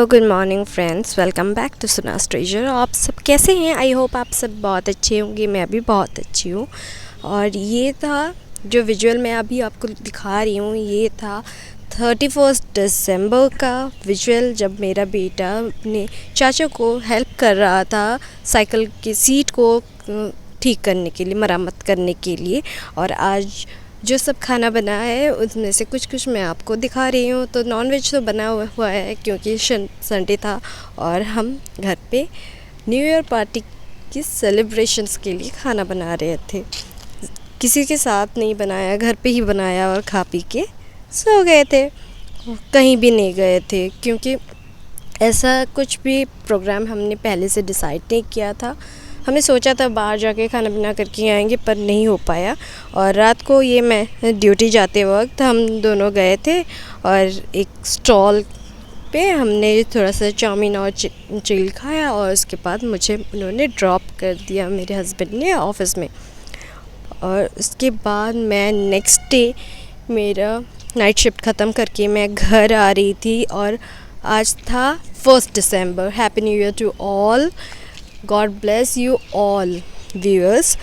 Hello good morning friends, welcome back to Sunas treasure. आप सब कैसे हैं? आई होप आप सब बहुत अच्छे होंगे। मैं भी बहुत अच्छी हूँ। और ये था जो विजुअल मैं अभी आपको दिखा रही हूँ, ये था 31 दिसंबर का विजुअल, जब मेरा बेटा अपने चाचा को हेल्प कर रहा था साइकिल की सीट को ठीक करने के लिए, मरम्मत करने के लिए। और आज जो सब खाना बना है उसमें से कुछ मैं आपको दिखा रही हूँ। तो नॉनवेज तो बना हुआ है क्योंकि संडे था और हम घर पे न्यू ईयर पार्टी की सेलिब्रेशंस के लिए खाना बना रहे थे। किसी के साथ नहीं बनाया, घर पे ही बनाया और खा पी के सो गए थे। कहीं भी नहीं गए थे क्योंकि ऐसा कुछ भी प्रोग्राम हमने पहले से डिसाइड नहीं किया था। हमने सोचा था बाहर जाके खाना बना करके आएंगे, पर नहीं हो पाया। और रात को ये मैं ड्यूटी जाते वक्त हम दोनों गए थे और एक स्टॉल पे हमने थोड़ा सा चाउमीन और चिल खाया। और उसके बाद मुझे उन्होंने ड्रॉप कर दिया, मेरे हस्बैंड ने, ऑफिस में। और उसके बाद मैं नेक्स्ट डे मेरा नाइट शिफ्ट ख़त्म करके मैं घर आ रही थी। और आज था 1 दिसंबर। Happy new year to all. God bless you all viewers.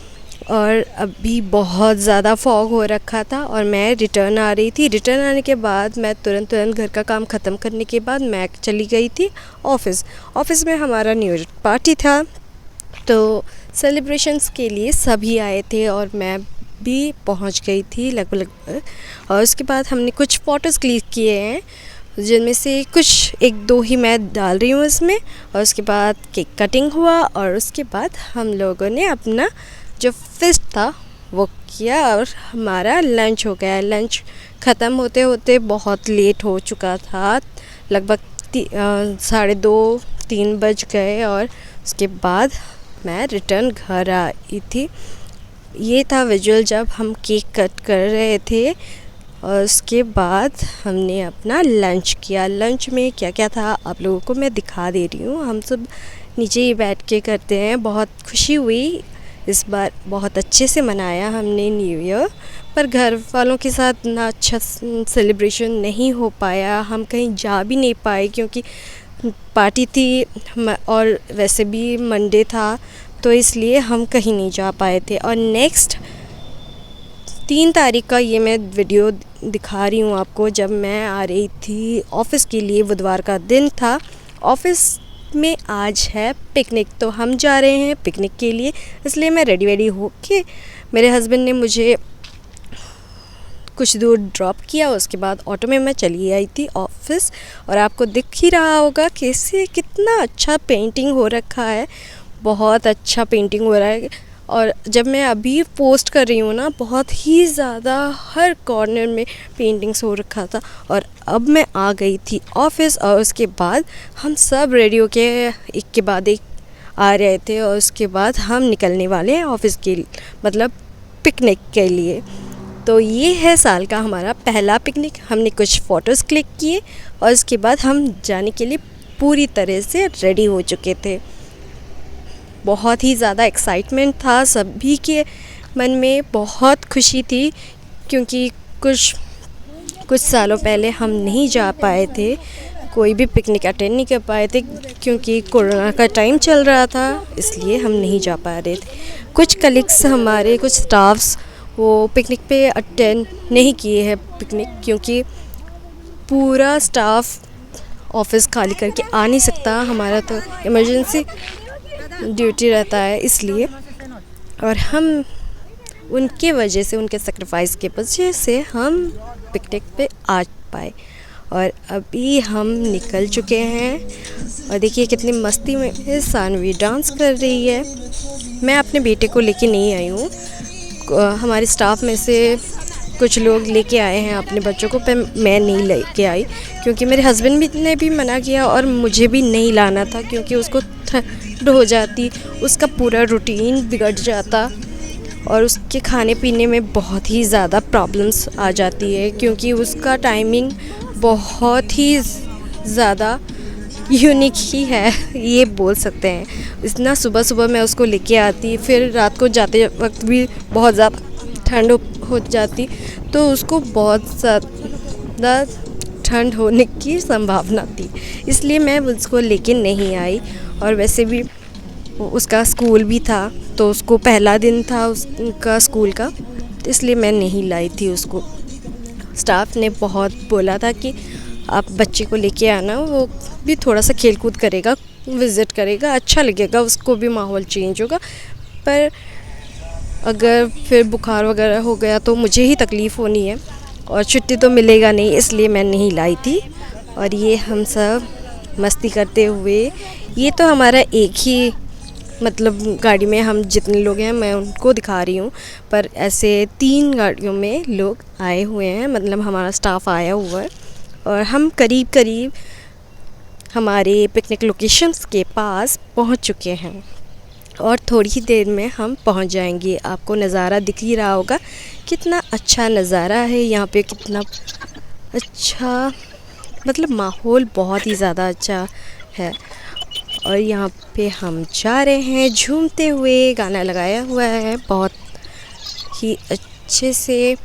और अभी बहुत ज़्यादा फॉग हो रखा था और मैं रिटर्न आ रही थी। रिटर्न आने के बाद मैं तुरंत घर का काम ख़त्म करने के बाद मैं चली गई थी ऑफिस में हमारा न्यू ईयर पार्टी था, तो सेलिब्रेशंस के लिए सभी आए थे और मैं भी पहुंच गई थी लगभग। और उसके बाद हमने कुछ फ़ोटोज़ क्लिक किए हैं, जिनमें से कुछ 1-2 ही मैं डाल रही हूँ इसमें। और उसके बाद केक कटिंग हुआ और उसके बाद हम लोगों ने अपना जो फ़ीस्ट था वो किया और हमारा लंच हो गया। लंच ख़त्म होते होते बहुत लेट हो चुका था, लगभग 2:30-3 बज गए। और उसके बाद मैं रिटर्न घर आई थी। ये था विजुअल जब हम केक कट कर रहे थे। और उसके बाद हमने अपना लंच किया। लंच में क्या क्या था आप लोगों को मैं दिखा दे रही हूँ। हम सब नीचे ही बैठ के करते हैं। बहुत खुशी हुई, इस बार बहुत अच्छे से मनाया हमने न्यू ईयर। पर घर वालों के साथ ना अच्छा सेलिब्रेशन नहीं हो पाया। हम कहीं जा भी नहीं पाए क्योंकि पार्टी थी और वैसे भी मंडे था, तो इसलिए हम कहीं नहीं जा पाए थे। और नेक्स्ट 3 तारीख का ये मैं वीडियो दिखा रही हूँ आपको, जब मैं आ रही थी ऑफ़िस के लिए। बुधवार का दिन था। ऑफ़िस में आज है पिकनिक, तो हम जा रहे हैं पिकनिक के लिए, इसलिए मैं रेडी होके मेरे हस्बैंड ने मुझे कुछ दूर ड्रॉप किया। उसके बाद ऑटो में मैं चली आई थी ऑफ़िस। और आपको दिख ही रहा होगा कैसे कितना अच्छा पेंटिंग हो रखा है, बहुत अच्छा पेंटिंग हो रहा है। और जब मैं अभी पोस्ट कर रही हूँ ना, बहुत ही ज़्यादा हर कॉर्नर में पेंटिंग्स हो रखा था। और अब मैं आ गई थी ऑफ़िस और उसके बाद हम सब रेडी होके एक के बाद एक आ रहे थे। और उसके बाद हम निकलने वाले हैं ऑफ़िस के मतलब पिकनिक के लिए। तो ये है साल का हमारा पहला पिकनिक। हमने कुछ फ़ोटोज़ क्लिक किए और उसके बाद हम जाने के लिए पूरी तरह से रेडी हो चुके थे। बहुत ही ज़्यादा एक्साइटमेंट था, सभी के मन में बहुत खुशी थी क्योंकि कुछ सालों पहले हम नहीं जा पाए थे, कोई भी पिकनिक अटेंड नहीं कर पाए थे क्योंकि कोरोना का टाइम चल रहा था, इसलिए हम नहीं जा पा रहे थे। कुछ कलीग्स हमारे, कुछ स्टाफ्स वो पिकनिक पे अटेंड नहीं किए हैं पिकनिक, क्योंकि पूरा स्टाफ ऑफिस खाली करके आ नहीं सकता, हमारा तो इमरजेंसी ड्यूटी रहता है इसलिए। और हम उनके वजह से, उनके सेक्रीफाइस के वजह से हम पिकनिक पे आ पाए। और अभी हम निकल चुके हैं और देखिए कितनी मस्ती में सानवी डांस कर रही है। मैं अपने बेटे को लेके नहीं आई हूँ, हमारे स्टाफ में से कुछ लोग लेके आए हैं अपने बच्चों को, पर मैं नहीं लेके आई क्योंकि मेरे हस्बैंड भी ने भी मना किया और मुझे भी नहीं लाना था क्योंकि उसको ठंड हो जाती, उसका पूरा रूटीन बिगड़ जाता और उसके खाने पीने में बहुत ही ज़्यादा प्रॉब्लम्स आ जाती है क्योंकि उसका टाइमिंग बहुत ही ज़्यादा यूनिक ही है, ये बोल सकते हैं। इतना सुबह मैं उसको लेके आती, फिर रात को जाते वक्त भी बहुत ज़्यादा ठंड हो जाती, तो उसको बहुत ज़्यादा ठंड होने की संभावना थी, इसलिए मैं उसको लेके नहीं आई। और वैसे भी उसका स्कूल भी था, तो उसको पहला दिन था उसका स्कूल का, तो इसलिए मैं नहीं लाई थी उसको। स्टाफ ने बहुत बोला था कि आप बच्चे को लेके आना, वो भी थोड़ा सा खेल कूद करेगा, विज़िट करेगा, अच्छा लगेगा, उसको भी माहौल चेंज होगा। पर अगर फिर बुखार वगैरह हो गया तो मुझे ही तकलीफ़ होनी है और छुट्टी तो मिलेगा नहीं, इसलिए मैं नहीं लाई थी। और ये हम सब मस्ती करते हुए, ये तो हमारा एक ही मतलब गाड़ी में हम जितने लोग हैं मैं उनको दिखा रही हूँ, पर ऐसे 3 गाड़ियों में लोग आए हुए हैं, मतलब हमारा स्टाफ आया हुआ है। और हम करीब करीब हमारे पिकनिक लोकेशंस के पास पहुँच चुके हैं और थोड़ी ही देर में हम पहुँच जाएंगे। आपको नज़ारा दिख ही रहा होगा, कितना अच्छा नज़ारा है यहाँ पे, कितना अच्छा, मतलब माहौल बहुत ही ज़्यादा अच्छा है। और यहाँ पे हम जा रहे हैं झूमते हुए, गाना लगाया हुआ है बहुत ही अच्छे से।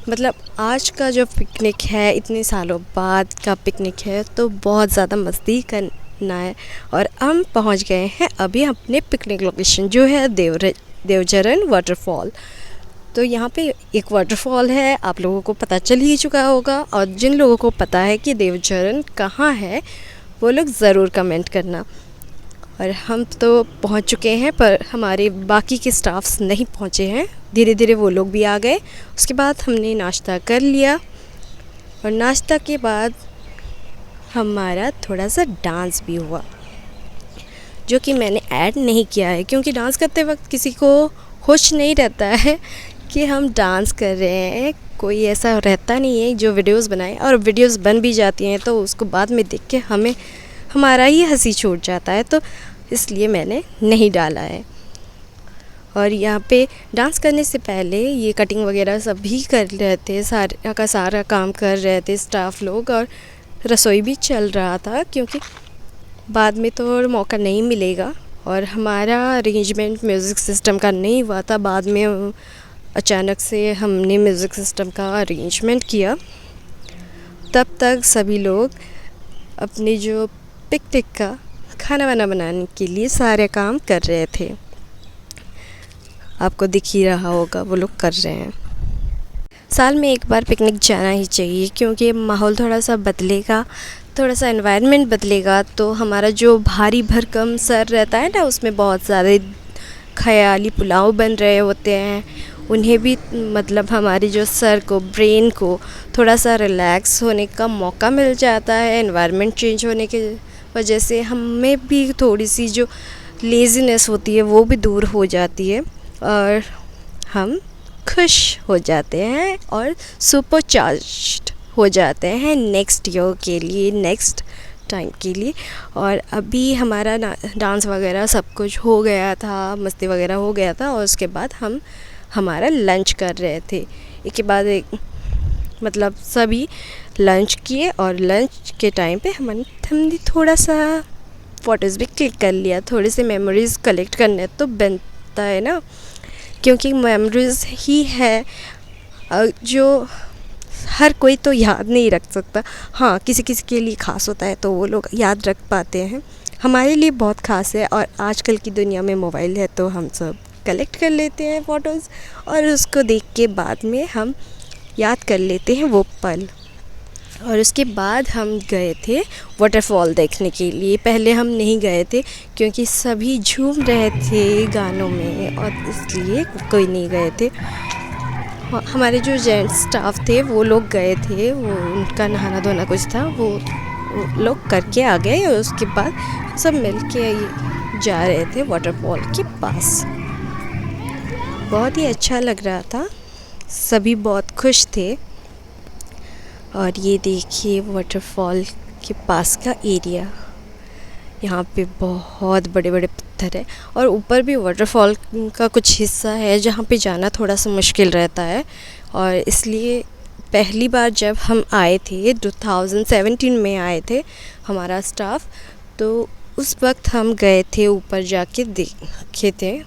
मतलब आज का जो पिकनिक है, इतने सालों बाद का पिकनिक है, तो बहुत ज़्यादा मस्ती करना है। और हम पहुँच गए हैं अभी अपने पिकनिक लोकेशन, जो है देवझरण वाटरफॉल। तो यहाँ पे एक वाटरफॉल है, आप लोगों को पता चल ही चुका होगा, और जिन लोगों को पता है कि देवझरण कहाँ है वो लोग ज़रूर कमेंट करना। और हम तो पहुँच चुके हैं, पर हमारे बाकी के स्टाफ्स नहीं पहुँचे हैं, धीरे धीरे वो लोग भी आ गए। उसके बाद हमने नाश्ता कर लिया और नाश्ता के बाद हमारा थोड़ा सा डांस भी हुआ, जो कि मैंने ऐड नहीं किया है, क्योंकि डांस करते वक्त किसी को होश नहीं रहता है कि हम डांस कर रहे हैं। कोई ऐसा रहता नहीं है जो वीडियोस बनाए, और वीडियोस बन भी जाती हैं तो उसको बाद में देख के हमें हमारा ही हंसी छूट जाता है, तो इसलिए मैंने नहीं डाला है। और यहाँ पे डांस करने से पहले ये कटिंग वगैरह सब भी कर रहे थे, सारा का सारा काम कर रहे थे स्टाफ लोग, और रसोई भी चल रहा था, क्योंकि बाद में तो मौका नहीं मिलेगा। और हमारा अरेंजमेंट म्यूज़िक सिस्टम का नहीं हुआ था, बाद में अचानक से हमने म्यूज़िक सिस्टम का अरेंजमेंट किया। तब तक सभी लोग अपने जो पिकनिक का खाना वाना बनाने के लिए सारे काम कर रहे थे, आपको दिख ही रहा होगा वो लोग कर रहे हैं। साल में एक बार पिकनिक जाना ही चाहिए, क्योंकि माहौल थोड़ा सा बदलेगा, थोड़ा सा एनवायरनमेंट बदलेगा, तो हमारा जो भारी भरकम सर रहता है ना, उसमें बहुत ज़्यादा ख़याली पुलाव बन रहे होते हैं, उन्हें भी मतलब हमारे जो सर को, ब्रेन को थोड़ा सा रिलैक्स होने का मौका मिल जाता है। एनवायरनमेंट चेंज होने की वजह से हमें भी थोड़ी सी जो लेज़ीनेस होती है वो भी दूर हो जाती है, और हम खुश हो जाते हैं और सुपरचार्ज्ड हो जाते हैं नेक्स्ट ईयर के लिए, नेक्स्ट टाइम के लिए। और अभी हमारा डांस वगैरह सब कुछ हो गया था, मस्ती वगैरह हो गया था, और उसके बाद हम हमारा लंच कर रहे थे, एक के बाद एक, मतलब सभी लंच किए। और लंच के टाइम पे हमने थोड़ा सा फ़ोटोज़ भी क्लिक कर लिया, थोड़ी सी मेमोरीज़ कलेक्ट करने तो बनता है ना, क्योंकि मेमोरीज़ ही है जो हर कोई तो याद नहीं रख सकता। हाँ, किसी किसी के लिए ख़ास होता है तो वो लोग याद रख पाते हैं, हमारे लिए बहुत ख़ास है। और आजकल की दुनिया में मोबाइल है तो हम सब कलेक्ट कर लेते हैं फ़ोटोज़, और उसको देख के बाद में हम याद कर लेते हैं वो पल। और उसके बाद हम गए थे वाटरफॉल देखने के लिए। पहले हम नहीं गए थे क्योंकि सभी झूम रहे थे गानों में, और इसलिए कोई नहीं गए थे। हमारे जो जेंट्स स्टाफ थे वो लोग गए थे, वो उनका नहाना धोना कुछ था, वो लोग करके आ गए, और उसके बाद सब मिल के जा रहे थे वाटरफॉल के पास। बहुत ही अच्छा लग रहा था, सभी बहुत खुश थे। और ये देखिए वाटरफॉल के पास का एरिया, यहाँ पे बहुत बड़े बड़े पत्थर है, और ऊपर भी वाटरफॉल का कुछ हिस्सा है जहाँ पे जाना थोड़ा सा मुश्किल रहता है। और इसलिए पहली बार जब हम आए थे 2017 में आए थे हमारा स्टाफ, तो उस वक्त हम गए थे ऊपर जाके देखे थे,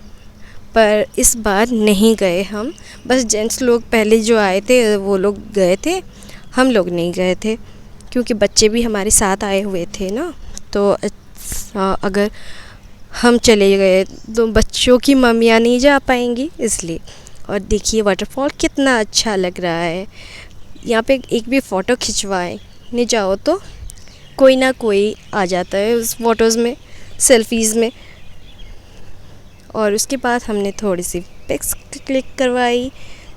पर इस बार नहीं गए हम। बस जेंट्स लोग पहले जो आए थे वो लोग गए थे, हम लोग नहीं गए थे। क्योंकि बच्चे भी हमारे साथ आए हुए थे ना, तो अगर हम चले गए तो बच्चों की मम्मियाँ नहीं जा पाएंगी, इसलिए। और देखिए वाटरफॉल कितना अच्छा लग रहा है। यहाँ पे एक भी फ़ोटो खिंचवाने जाओ तो कोई ना कोई आ जाता है उस फ़ोटोज़ में, सेल्फ़ीज़ में। और उसके बाद हमने थोड़ी सी पिक्स क्लिक करवाई,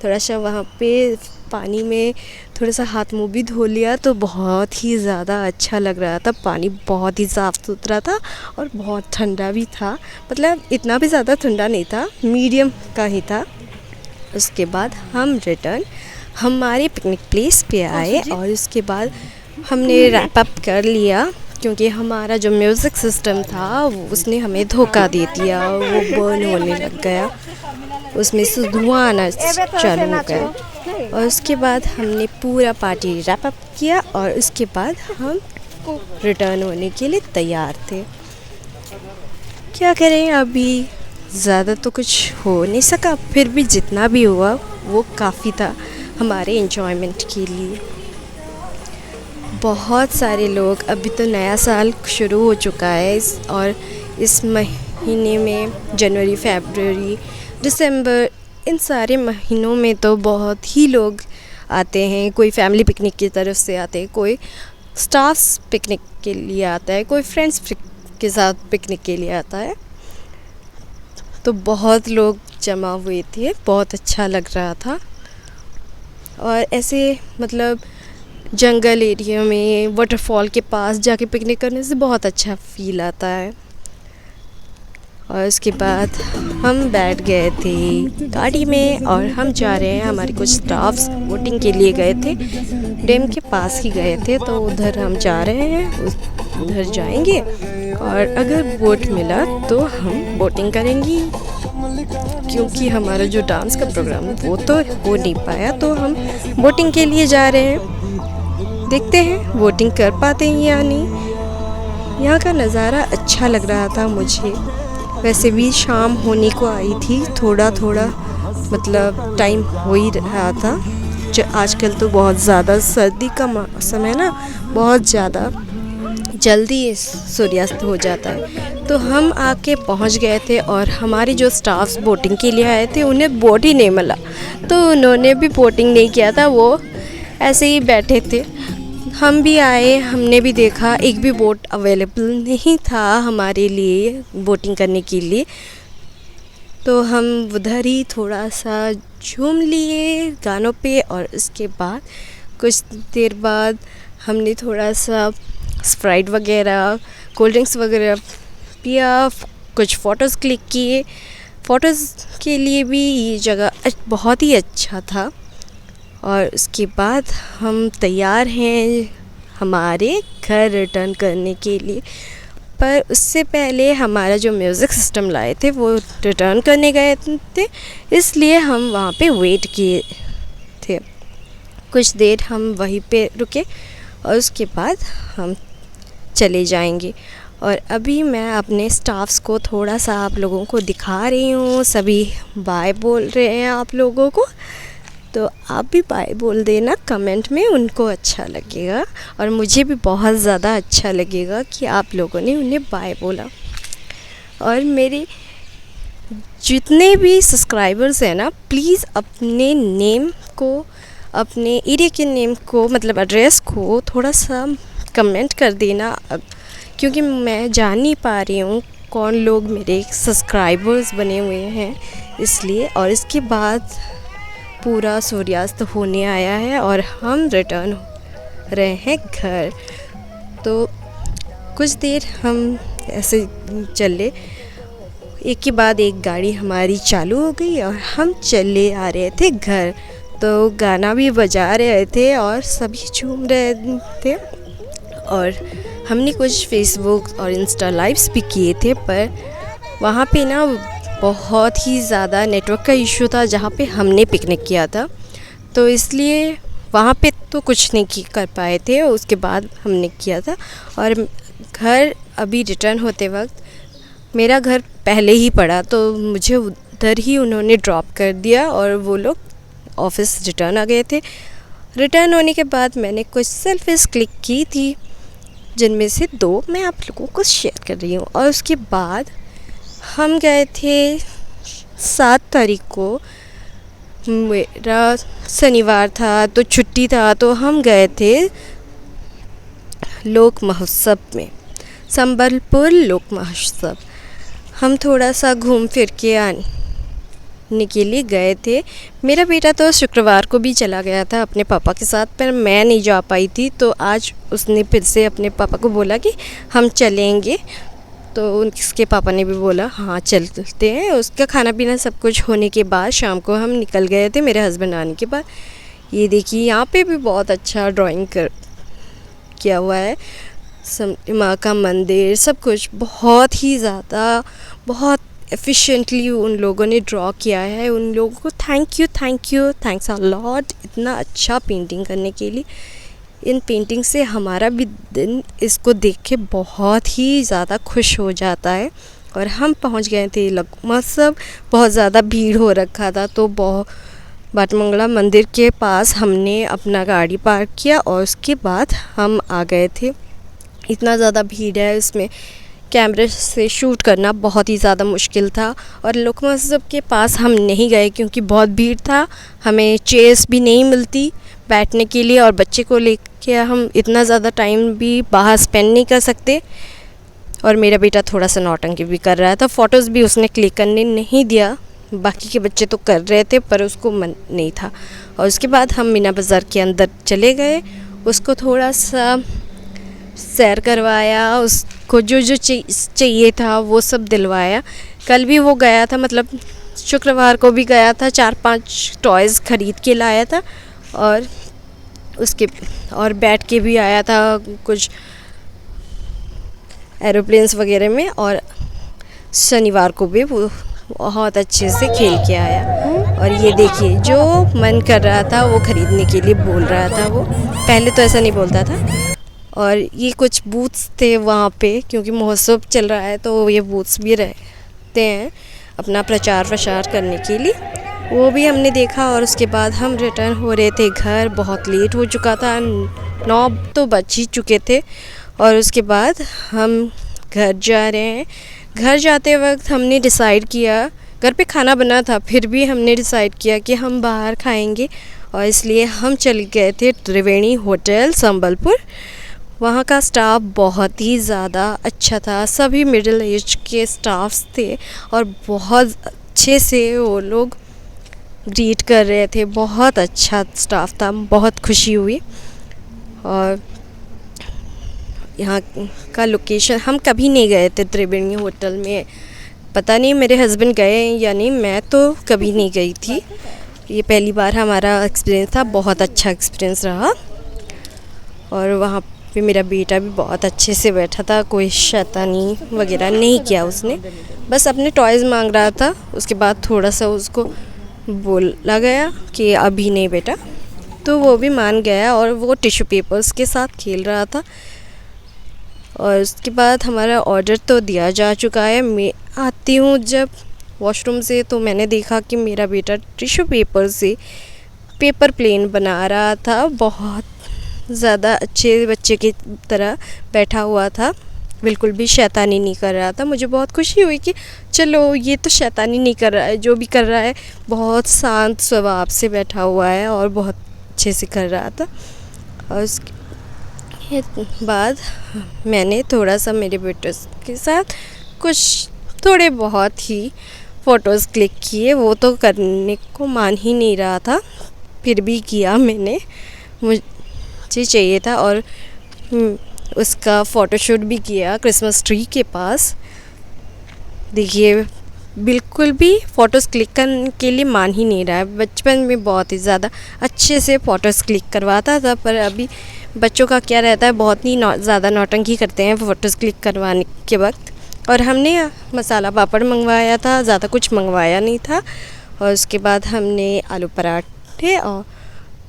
थोड़ा सा वहाँ पे पानी में थोड़ा सा हाथ मुँह भी धो लिया, तो बहुत ही ज़्यादा अच्छा लग रहा था। पानी बहुत ही साफ़ सुथरा था और बहुत ठंडा भी था, मतलब इतना भी ज़्यादा ठंडा नहीं था, मीडियम का ही था। उसके बाद हम रिटर्न हमारे पिकनिक प्लेस पे आए और उसके बाद हमने रैप अप कर लिया, क्योंकि हमारा जो म्यूज़िक सिस्टम था उसने हमें धोखा दे दिया, वो बर्न होने लग गया, उसमें से धुआं आना चालू हो गया। और उसके बाद हमने पूरा पार्टी रैप अप किया और उसके बाद हम रिटर्न होने के लिए तैयार थे। क्या करें, अभी ज़्यादा तो कुछ हो नहीं सका, फिर भी जितना भी हुआ वो काफ़ी था हमारे एंजॉयमेंट के लिए। बहुत सारे लोग, अभी तो नया साल शुरू हो चुका है और इस महीने में जनवरी, फरवरी, दिसंबर, इन सारे महीनों में तो बहुत ही लोग आते हैं। कोई फैमिली पिकनिक की तरफ से आते हैं, कोई स्टाफ्स पिकनिक के लिए आता है, कोई फ्रेंड्स के साथ पिकनिक के लिए आता है। तो बहुत लोग जमा हुए थे, बहुत अच्छा लग रहा था। और ऐसे मतलब जंगल एरिया में वाटरफॉल के पास जाके पिकनिक करने से बहुत अच्छा फ़ील आता है। और उसके बाद हम बैठ गए थे गाड़ी में और हम जा रहे हैं, हमारे कुछ स्टाफ्स बोटिंग के लिए गए थे, डैम के पास ही गए थे, तो उधर हम जा रहे हैं, उधर जाएंगे और अगर बोट मिला तो हम बोटिंग करेंगे। क्योंकि हमारा जो डांस का प्रोग्राम है वो तो हो नहीं पाया, तो हम बोटिंग के लिए जा रहे हैं। देखते हैं बोटिंग कर पाते हैं या नहीं। यहाँ का नज़ारा अच्छा लग रहा था मुझे। वैसे भी शाम होने को आई थी, थोड़ा थोड़ा मतलब टाइम हो ही रहा था। आजकल तो बहुत ज़्यादा सर्दी का मौसम है ना, बहुत ज़्यादा जल्दी सूर्यास्त हो जाता है। तो हम आके पहुंच गए थे और हमारे जो स्टाफ्स बोटिंग के लिए आए थे उन्हें बोट ही नहीं मिला, तो उन्होंने भी बोटिंग नहीं किया था, वो ऐसे ही बैठे थे। हम भी आए, हमने भी देखा, एक भी बोट अवेलेबल नहीं था हमारे लिए बोटिंग करने के लिए, तो हम उधर ही थोड़ा सा झूम लिए गानों पे। और उसके बाद कुछ देर बाद हमने थोड़ा सा स्प्राइट वगैरह, कोल्ड ड्रिंक्स वगैरह पिया, कुछ फ़ोटोज़ क्लिक किए। फ़ोटोज़ के लिए भी ये जगह बहुत ही अच्छा था। और उसके बाद हम तैयार हैं हमारे घर रिटर्न करने के लिए, पर उससे पहले हमारा जो म्यूज़िक सिस्टम लाए थे वो रिटर्न करने गए थे, इसलिए हम वहाँ पे वेट किए थे। कुछ देर हम वहीं पे रुके और उसके बाद हम चले जाएंगे। और अभी मैं अपने स्टाफ्स को थोड़ा सा आप लोगों को दिखा रही हूँ, सभी बाय बोल रहे हैं आप लोगों को, तो आप भी बाय बोल देना कमेंट में, उनको अच्छा लगेगा और मुझे भी बहुत ज़्यादा अच्छा लगेगा कि आप लोगों ने उन्हें बाय बोला। और मेरे जितने भी सब्सक्राइबर्स हैं ना, प्लीज़ अपने नेम को, अपने एरिया के नेम को, मतलब एड्रेस को थोड़ा सा कमेंट कर देना, क्योंकि मैं जान नहीं पा रही हूँ कौन लोग मेरे सब्सक्राइबर्स बने हुए हैं, इसलिए। और इसके बाद पूरा सूर्यास्त होने आया है और हम रिटर्न हो रहे हैं घर। तो कुछ देर हम ऐसे चले, एक के बाद एक गाड़ी हमारी चालू हो गई और हम चले आ रहे थे घर। तो गाना भी बजा रहे थे और सभी झूम रहे थे और हमने कुछ फेसबुक और इंस्टा लाइव्स भी किए थे, पर वहाँ पे ना बहुत ही ज़्यादा नेटवर्क का इशू था जहाँ पे हमने पिकनिक किया था, तो इसलिए वहाँ पे तो कुछ नहीं कर पाए थे। उसके बाद हमने किया था। और घर अभी रिटर्न होते वक्त मेरा घर पहले ही पड़ा, तो मुझे उधर ही उन्होंने ड्रॉप कर दिया और वो लोग ऑफ़िस रिटर्न आ गए थे। रिटर्न होने के बाद मैंने कुछ सेल्फीज़ क्लिक की थी, जिनमें से 2 मैं आप लोगों को शेयर कर रही हूँ। और उसके बाद हम गए थे 7 तारीख को, मेरा शनिवार था तो छुट्टी था, तो हम गए थे लोक महोत्सव में, संबलपुर लोक महोत्सव। हम थोड़ा सा घूम फिर के आने के लिए गए थे। मेरा बेटा तो शुक्रवार को भी चला गया था अपने पापा के साथ, पर मैं नहीं जा पाई थी, तो आज उसने फिर से अपने पापा को बोला कि हम चलेंगे, तो उसके पापा ने भी बोला हाँ चलते हैं। उसका खाना पीना सब कुछ होने के बाद शाम को हम निकल गए थे मेरे हस्बैंड आने के बाद। ये देखिए यहाँ पे भी बहुत अच्छा ड्राइंग किया हुआ है, माँ का मंदिर, सब कुछ बहुत ही ज़्यादा बहुत एफिशिएंटली उन लोगों ने ड्रॉ किया है। उन लोगों को थैंक्स अ लॉट इतना अच्छा पेंटिंग करने के लिए। इन पेंटिंग से हमारा भी दिन इसको देख के बहुत ही ज़्यादा खुश हो जाता है। और हम पहुंच गए थे लोक महोत्सव, बहुत ज़्यादा भीड़ हो रखा था, तो बाटमंगला मंदिर के पास हमने अपना गाड़ी पार्क किया और उसके बाद हम आ गए थे। इतना ज़्यादा भीड़ है, इसमें कैमरे से शूट करना बहुत ही ज़्यादा मुश्किल था। और लोक महोत्सव के पास हम नहीं गए क्योंकि बहुत भीड़ था, हमें चेयर्स भी नहीं मिलती बैठने के लिए, और बच्चे को लेके हम इतना ज़्यादा टाइम भी बाहर स्पेंड नहीं कर सकते। और मेरा बेटा थोड़ा सा नौटंकी भी कर रहा था, फ़ोटोज़ भी उसने क्लिक करने नहीं दिया। बाकी के बच्चे तो कर रहे थे पर उसको मन नहीं था। और उसके बाद हम मीना बाज़ार के अंदर चले गए, उसको थोड़ा सा सैर करवाया, उसको जो जो चाहिए था वो सब दिलवाया। कल भी वो गया था, मतलब शुक्रवार को भी गया था, 4-5 टॉयज़ ख़रीद के लाया था, और बैठ के भी आया था कुछ एरोप्लेन्स वगैरह में। और शनिवार को भी वो बहुत अच्छे से खेल के आया। और ये देखिए जो मन कर रहा था वो ख़रीदने के लिए बोल रहा था, वो पहले तो ऐसा नहीं बोलता था। और ये कुछ बूथ्स थे वहाँ पे, क्योंकि महोत्सव चल रहा है तो ये बूथ्स भी रहते हैं अपना प्रचार प्रसार करने के लिए, वो भी हमने देखा। और उसके बाद हम रिटर्न हो रहे थे घर, बहुत लेट हो चुका था, 9 तो बज ही चुके थे। और उसके बाद हम घर जा रहे हैं। घर जाते वक्त हमने डिसाइड किया, घर पे खाना बना था फिर भी हमने डिसाइड किया कि हम बाहर खाएंगे, और इसलिए हम चले गए थे त्रिवेणी होटल संबलपुर। वहाँ का स्टाफ बहुत ही ज़्यादा अच्छा था, सभी मिडिल एज के स्टाफ्स थे और बहुत अच्छे से वो लोग ग्रीट कर रहे थे। बहुत अच्छा स्टाफ था, बहुत खुशी हुई। और यहाँ का लोकेशन, हम कभी नहीं गए थे त्रिवेणी होटल में, पता नहीं मेरे हस्बैंड गए या नहीं, मैं तो कभी नहीं गई थी। ये पहली बार हमारा एक्सपीरियंस था, बहुत अच्छा एक्सपीरियंस रहा। और वहाँ पे मेरा बेटा भी बहुत अच्छे से बैठा था, कोई शैतानी वगैरह नहीं किया उसने, बस अपने टॉयज़ मांग रहा था। उसके बाद थोड़ा सा उसको बोला गया कि अभी नहीं बेटा, तो वो भी मान गया और वो टिश्यू पेपर्स के साथ खेल रहा था। और उसके बाद हमारा ऑर्डर तो दिया जा चुका है। मैं आती हूँ जब वॉशरूम से, तो मैंने देखा कि मेरा बेटा टिश्यू पेपर से पेपर प्लेन बना रहा था, बहुत ज़्यादा अच्छे बच्चे की तरह बैठा हुआ था, बिल्कुल भी शैतानी नहीं कर रहा था। मुझे बहुत खुशी हुई कि चलो ये तो शैतानी नहीं कर रहा है, जो भी कर रहा है बहुत शांत स्वभाव से बैठा हुआ है और बहुत अच्छे से कर रहा था। और उसके बाद मैंने थोड़ा सा मेरे बेटे के साथ कुछ थोड़े बहुत ही फ़ोटोज़ क्लिक किए। वो तो करने को मान ही नहीं रहा था, फिर भी किया मैंने, मुझे चाहिए था। और उसका फ़ोटोशूट भी किया क्रिसमस ट्री के पास। देखिए बिल्कुल भी फ़ोटोज़ क्लिक करने के लिए मान ही नहीं रहा है। बचपन में बहुत ही ज़्यादा अच्छे से फ़ोटोज़ क्लिक करवाता था, पर अभी बच्चों का क्या रहता है, बहुत ही ज़्यादा नौटंकी करते हैं फ़ोटोज़ क्लिक करवाने के वक्त। और हमने मसाला पापड़ मंगवाया था, ज़्यादा कुछ मंगवाया नहीं था। और उसके बाद हमने आलू पराठे और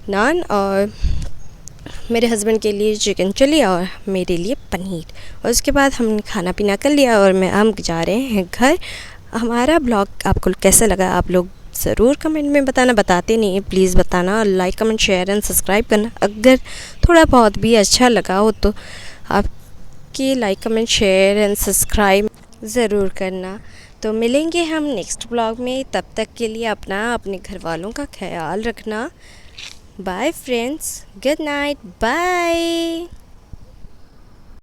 नान, और मेरे हस्बैंड के लिए चिकन चिली और मेरे लिए पनीर। और उसके बाद हमने खाना पीना कर लिया और हम जा रहे हैं घर। हमारा ब्लॉग आपको कैसा लगा आप लोग ज़रूर कमेंट में बताना, बताते नहीं है प्लीज़ बताना, और like comment share and subscribe करना। अगर थोड़ा बहुत भी अच्छा लगा हो तो आपके like comment share and subscribe ज़रूर करना। तो मिलेंगे हम नेक्स्ट ब्लॉग में, तब तक के लिए अपने घर वालों का ख्याल रखना। Bye friends, good night, bye.